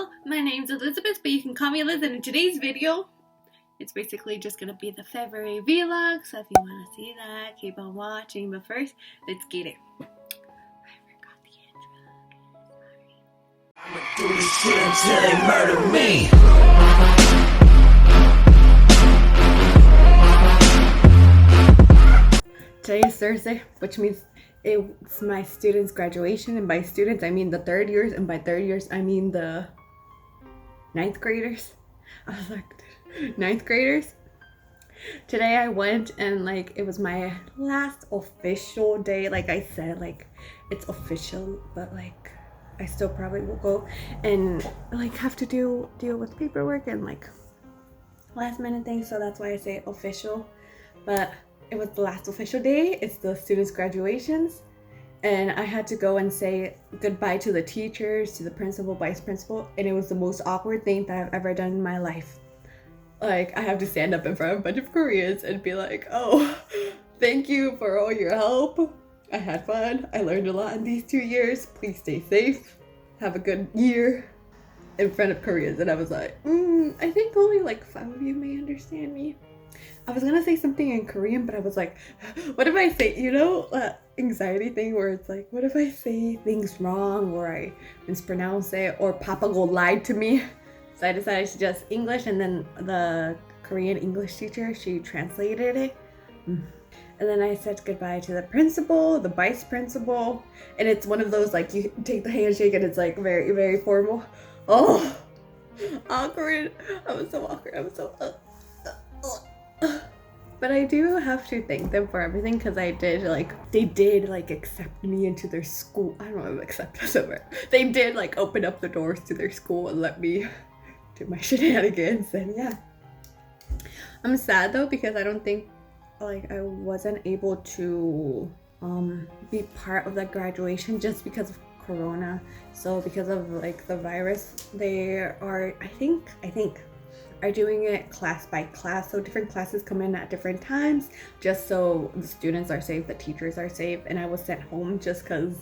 Hello, my name's Elizabeth, but you can call me Liz, and in today's video, it's basically just gonna be the February vlog, so if you wanna see that, keep on watching, but first, let's get it. I forgot the intro. I'ma do this shit until they murder me. Today is Thursday, which means it's my students' graduation, and by students I mean the third years, and by third years I mean the ninth graders. I was like, ninth graders. Today I went and it was my last official day. Like I said, it's official, but I still probably will go and have to deal with paperwork and last minute things, so that's why I say official. But it was the last official day. It's the students' graduations, and I had to go and say goodbye to the teachers, to the principal, vice principal, and it was the most awkward thing that I've ever done in my life. I have to stand up in front of a bunch of Koreans and be like, oh, thank you for all your help. I had fun. I learned a lot in these 2 years. Please stay safe. Have a good year, in front of Koreans. And I was like, I think only 5 of you may understand me. I was gonna say something in Korean, but I was like, what if I say, anxiety thing where it's what if I say things wrong or I mispronounce it or Papa go lied to me? So I decided to just English, and then the Korean English teacher, she translated it. And then I said goodbye to the principal, the vice principal, and it's one of those you take the handshake and it's very, very formal. Oh, awkward. I was so awkward. I was so But I do have to thank them for everything, because they did accept me into their school. I don't know if accept is over. They did open up the doors to their school and let me do my shenanigans, and yeah. I'm sad though, because I don't think I wasn't able to be part of the graduation just because of Corona. So because of the virus, they are I think are doing it class by class, so different classes come in at different times, just so the students are safe, the teachers are safe, and I was sent home just because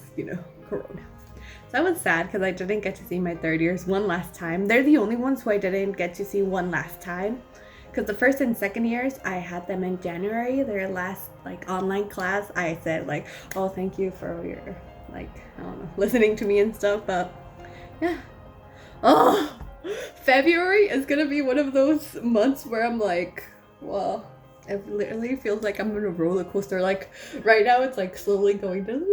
Corona. So I was sad because I didn't get to see my third years one last time. They're the only ones who I didn't get to see one last time, because the first and second years I had them in January, their last online class. I said oh, thank you for your I don't know, listening to me and stuff, but yeah. Oh, February is gonna be one of those months where I'm well, it literally feels like I'm in a roller coaster. Right now it's slowly going down.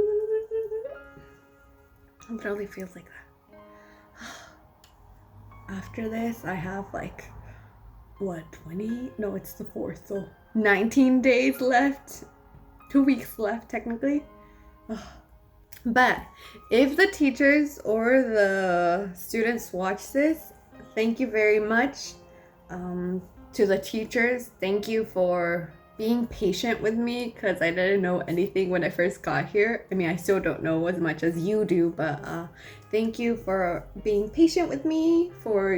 It really feels like that. After this I have 20? No, it's the 4th, so 19 days left. 2 weeks left technically. But if the teachers or the students watch this, thank you very much. To the teachers, thank you for being patient with me, because I didn't know anything when I first got here. I mean, I still don't know as much as you do, but thank you for being patient with me, for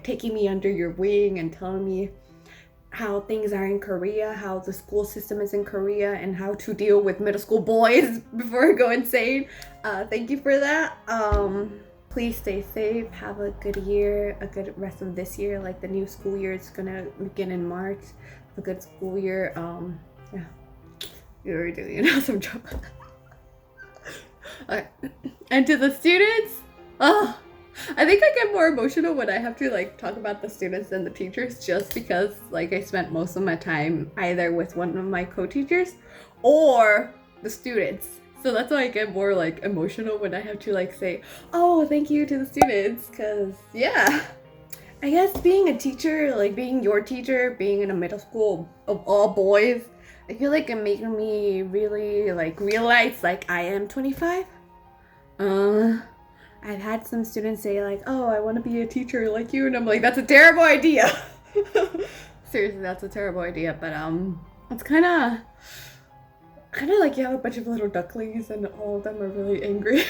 taking me under your wing and telling me how things are in Korea, how the school system is in Korea, and how to deal with middle school boys before I go insane. Thank you for that. Please stay safe, have a good year, a good rest of this year. The new school year is gonna begin in March. A good school year. Yeah, you're doing an awesome job. Alright. And to the students, I think I get more emotional when I have to talk about the students than the teachers, just because I spent most of my time either with one of my co-teachers or the students. So that's why I get more emotional when I have to say, oh, thank you to the students, because yeah. I guess being a teacher, being your teacher, being in a middle school of all boys, I feel it making me really realize I am 25. I've had some students say oh, I want to be a teacher like you, and I'm that's a terrible idea. Seriously, that's a terrible idea. But it's kind of you have a bunch of little ducklings and all of them are really angry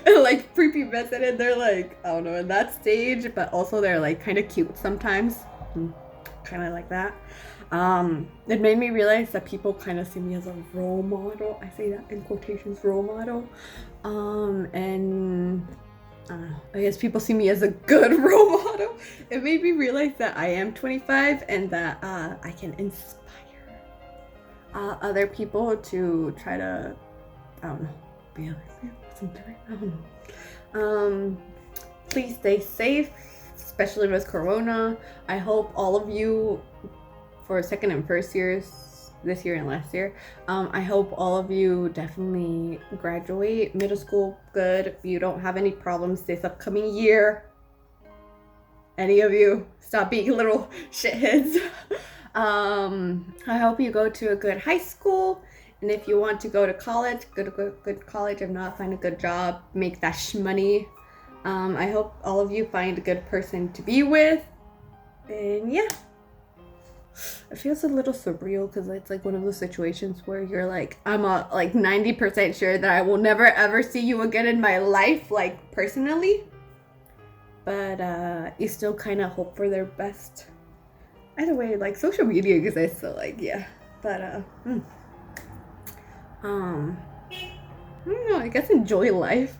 and prepubescent, and they're I don't know, in that stage, but also they're kind of cute sometimes, kind of like that. It made me realize that people kind of see me as a role model. I say that in quotations, role model. And I guess people see me as a good role model. It made me realize that I am 25 and that I can inspire other people to try to, I don't know, be like something. I don't know. Please stay safe, especially with Corona. I hope all of you, for second and first years, this year and last year, I hope all of you definitely graduate middle school good. You don't have any problems this upcoming year. Any of you, stop being little shitheads. I hope you go to a good high school, and if you want to go to college, go to good college. If not, find a good job, make that money. I hope all of you find a good person to be with, and yeah. It feels a little surreal because it's like one of those situations where you're like, I'm like 90% sure that I will never ever see you again in my life, like personally. But you still kind of hope for their best. Either way, like social media exists, so like yeah. But I don't know. I guess enjoy life.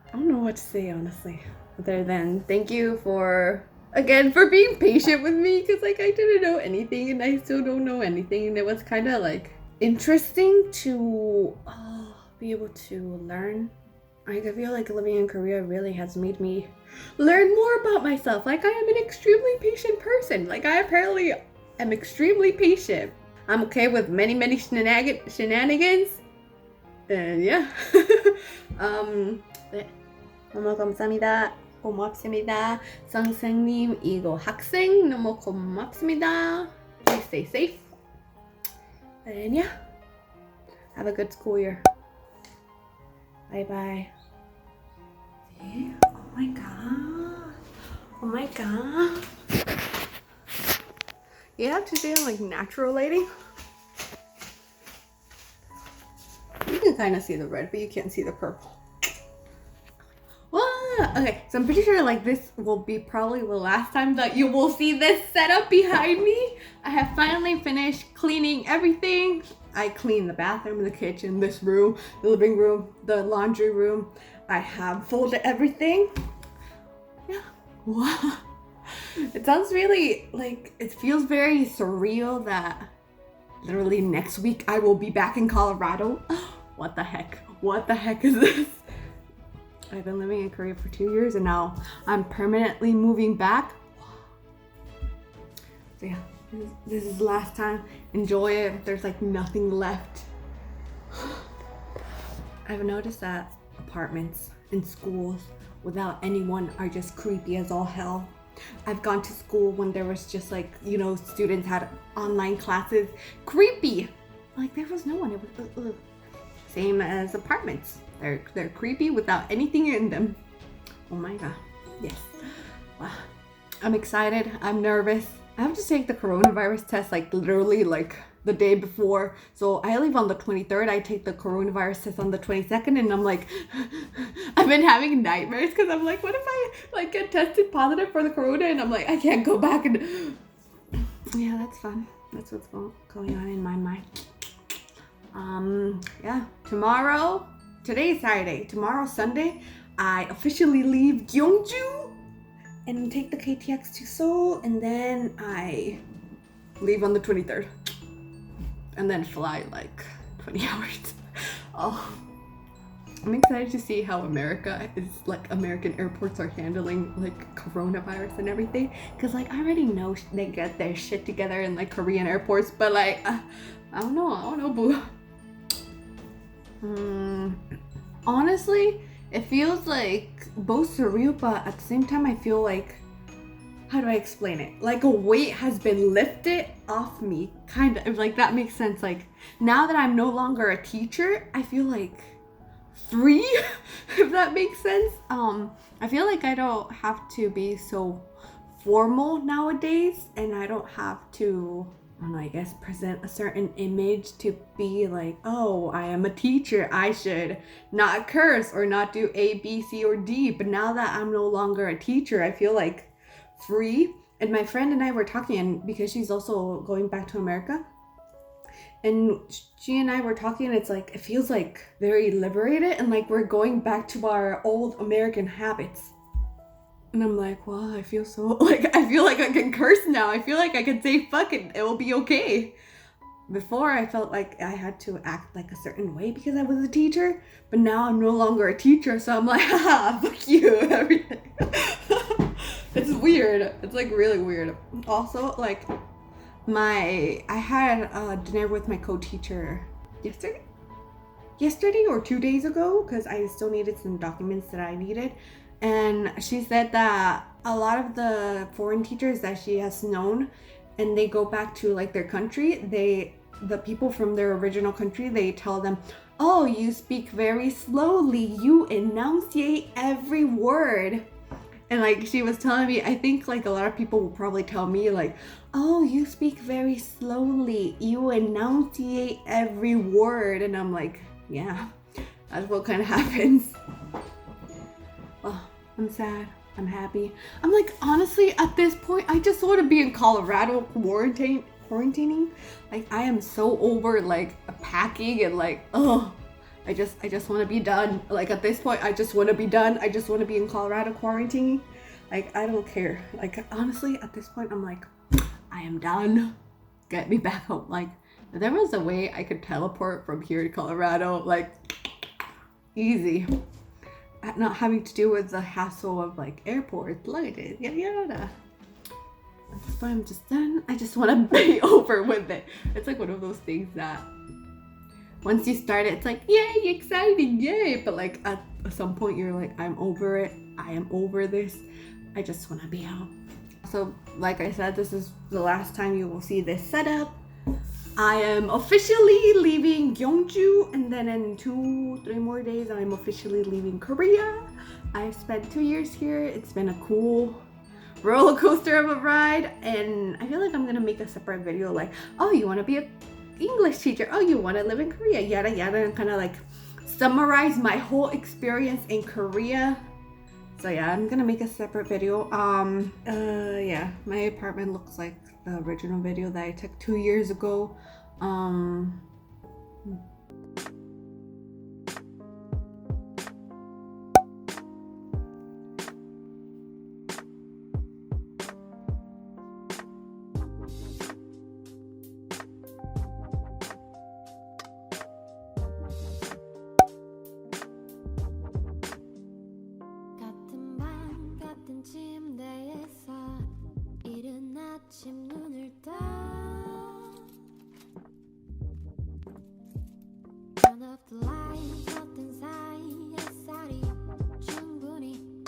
I don't know what to say honestly, other than thank you for being patient with me, because like I didn't know anything and I still don't know anything, and it was kind of like interesting to be able to learn. I feel like living in Korea really has made me learn more about myself. Like I am an extremely patient person. Like I apparently am extremely patient. I'm okay with many shenanigans. And yeah. 네. 너무 감사합니다. 고맙습니다. 선생님, 이거 학생 너무 고맙습니다. Please stay safe. And yeah. Have a good school year. Bye bye. Oh my god. Oh my god. You have to do like natural lighting. You can kind of see the red, but you can't see the purple. Okay, so I'm pretty sure like this will be probably the last time that you will see this setup behind me. I have finally finished cleaning everything. I cleaned the bathroom, the kitchen, this room, the living room, the laundry room. I have folded everything. Yeah. Wow. It sounds really like, it feels very surreal that literally next week I will be back in Colorado. What the heck? What the heck is this? I've been living in Korea for 2 years and now I'm permanently moving back. So yeah, this is the last time. Enjoy it. There's like nothing left. I've noticed that apartments and schools without anyone are just creepy as all hell. I've gone to school when there was just like, you know, students had online classes. Creepy. Like there was no one. It was same as apartments. They're creepy without anything in them. Oh my god. Yes. Wow. I'm excited. I'm nervous. I have to take the coronavirus test like literally like the day before. So I leave on the 23rd. I take the coronavirus test on the 22nd and I'm like, I've been having nightmares because I'm like, what if I like get tested positive for the corona and I'm like, I can't go back and yeah, that's fun. That's what's going on in my mind. Yeah, today is Saturday, tomorrow Sunday, I officially leave Gyeongju and take the KTX to Seoul, and then I leave on the 23rd and then fly like 20 hours. Oh, I'm excited to see how America is, like American airports are handling like coronavirus and everything, because like I already know they get their shit together in like Korean airports, but like I don't know boo. Honestly, it feels like both surreal, but at the same time I feel like, how do I explain it? Like a weight has been lifted off me, kind of, like that makes sense. Like now that I'm no longer a teacher, I feel like free, if that makes sense. I feel like I don't have to be so formal nowadays, and I don't have to, I don't know, I guess present a certain image to be like, oh, I am a teacher, I should not curse or not do A, B, C, or D. But now that I'm no longer a teacher, I feel like free. And my friend and I were talking, and because she's also going back to America, and she and I were talking, and it's like it feels like very liberated, and like we're going back to our old American habits. And I'm like, well, I feel so like I feel like I can curse now. I feel like I can say fuck it will be okay. Before I felt like I had to act like a certain way because I was a teacher, but now I'm no longer a teacher, so I'm like, haha, fuck you, everything. It's weird. It's like really weird. Also, like I had dinner with my co-teacher yesterday or 2 days ago, because I still needed some documents that I needed, and she said that a lot of the foreign teachers that she has known, and they go back to like their country, the people from their original country, they tell them, oh, you speak very slowly, you enunciate every word. And like she was telling me, I think like a lot of people will probably tell me like, oh, you speak very slowly, you enunciate every word. And I'm like, yeah, that's what kind of happens. Oh, I'm sad. I'm happy. I'm like, honestly, at this point, I just want to be in Colorado quarantining. Like, I am so over like packing and like, oh, I just want to be done. Like at this point, I just want to be done. I just want to be in Colorado quarantining. Like, I don't care. Like, honestly, at this point, I'm like, I am done. Get me back home. Like, if there was a way I could teleport from here to Colorado, like, easy. Not having to deal with the hassle of like airports, luggage, yada yada. At this point, I'm just done. I just want to be over with it. It's like one of those things that once you start it, it's like, yay, exciting, yay. But like at some point, you're like, I'm over it. I am over this. I just want to be out. So, like I said, this is the last time you will see this setup. I am officially leaving Gyeongju, and then in 2-3 more days, I'm officially leaving Korea. I've spent 2 years here. It's been a cool roller coaster of a ride, and I feel like I'm gonna make a separate video like, oh, you want to be an English teacher? Oh, you want to live in Korea? Yada yada, and kind of like summarize my whole experience in Korea. So yeah, I'm gonna make a separate video. Yeah, my apartment looks like the original video that I took 2 years ago. 아침 눈을 떠 Turn off the light 어떤 사이 햇살이 충분히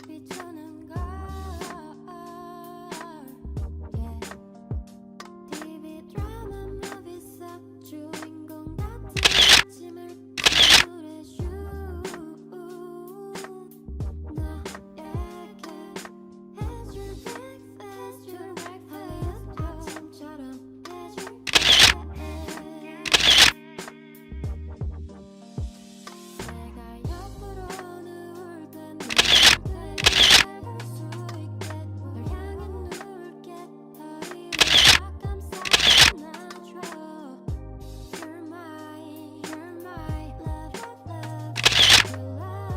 비추는 걸 yeah. TV 드라마 movie 속 주인공 같은 아침을 노래 슈 너에게 해줄 breakfast your breakfast 아침처럼 해줄게 내가 옆으로 누울 땐 널 볼 수 있게 널 향해 누울게 허리를 꽉 감싸 안아줘 You're my love, love, love Your love,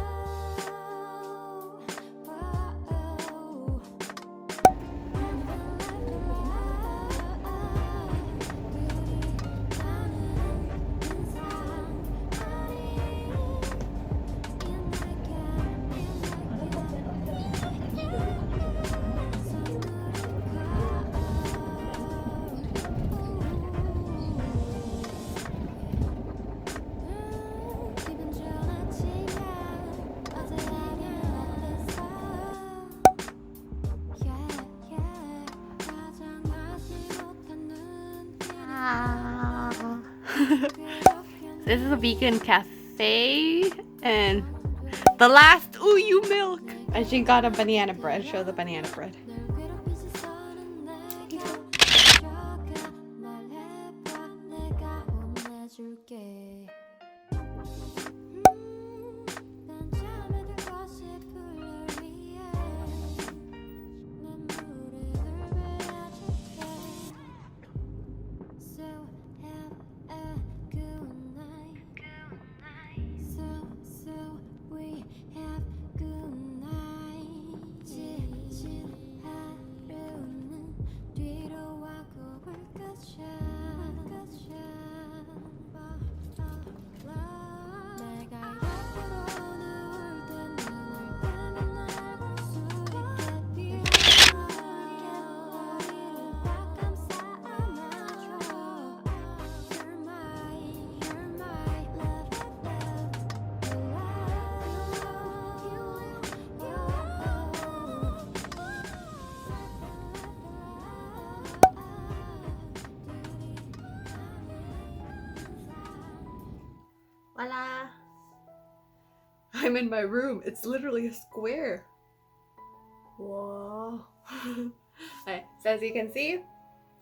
기분 좋은 아침이야 어제 아니야 yeah, yeah. 가장하지 못한 눈길을 This is a vegan cafe, and the last uyu milk. And she got a banana bread. Show the banana bread. 널 괴롭힌 시선은 내게 들어가 말해봐 내가 혼내줄게 난 잠에 들 것이 그를 위해 내 무릎을 베어줄게 So have I'm in my room. It's literally a square. Whoa. Alright, so as you can see,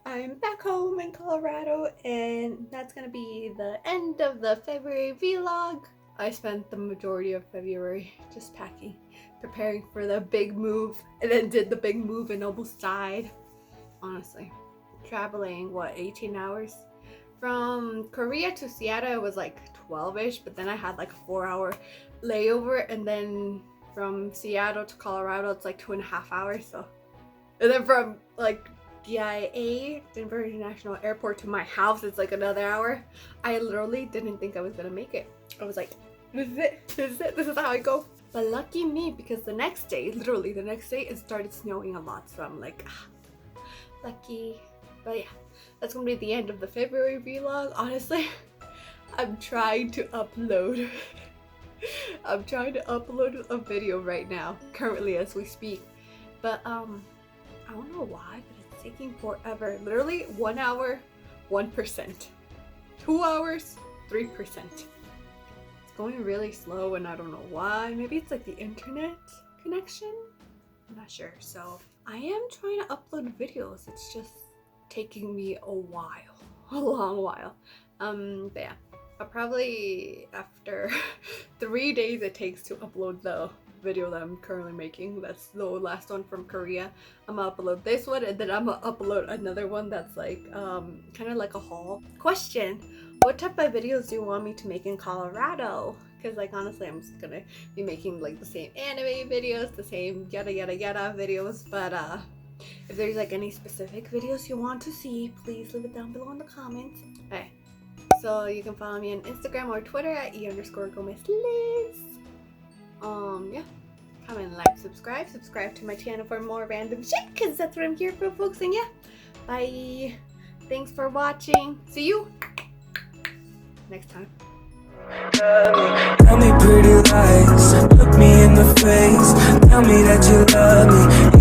I'm back home in Colorado, and that's gonna be the end of the February vlog. I spent the majority of February just packing, preparing for the big move, and then did the big move and almost died. Honestly, traveling, what, 18 hours? From Korea to Seattle, it was like 12-ish, but then I had like a 4-hour layover, and then from Seattle to Colorado, it's like 2.5 hours, so. And then from like DIA, Denver International Airport, to my house, it's like another hour. I literally didn't think I was gonna make it. I was like, this is it, this is it, this is how I go. But lucky me, because the next day, literally the next day, it started snowing a lot, so I'm like, lucky. But yeah, that's gonna be the end of the February vlog. Honestly, I'm trying to upload I'm trying to upload a video right now, currently as we speak, but I don't know why, but it's taking forever. Literally 1 hour, 1%, 2 hours, 3%. It's going really slow, and I don't know why. Maybe it's like the internet connection, I'm not sure. So I am trying to upload videos, it's just taking me a while, a long while. But yeah, I'll probably, after 3 days it takes to upload the video that I'm currently making, that's the last one from Korea, I'm gonna upload this one, and then I'm gonna upload another one that's like kind of like a haul. Question: what type of videos do you want me to make in Colorado? Because like honestly, I'm just gonna be making like the same anime videos, the same yada yada yada videos, but if there's like any specific videos you want to see, please leave it down below in the comments. Okay, so you can follow me on Instagram or Twitter at e_GomezLiz. Yeah, comment, like, subscribe to my channel for more random shit, because that's what I'm here for, folks. And yeah, bye. Thanks for watching. See you next time. Tell me pretty lies, look me in the face, tell me that you love me.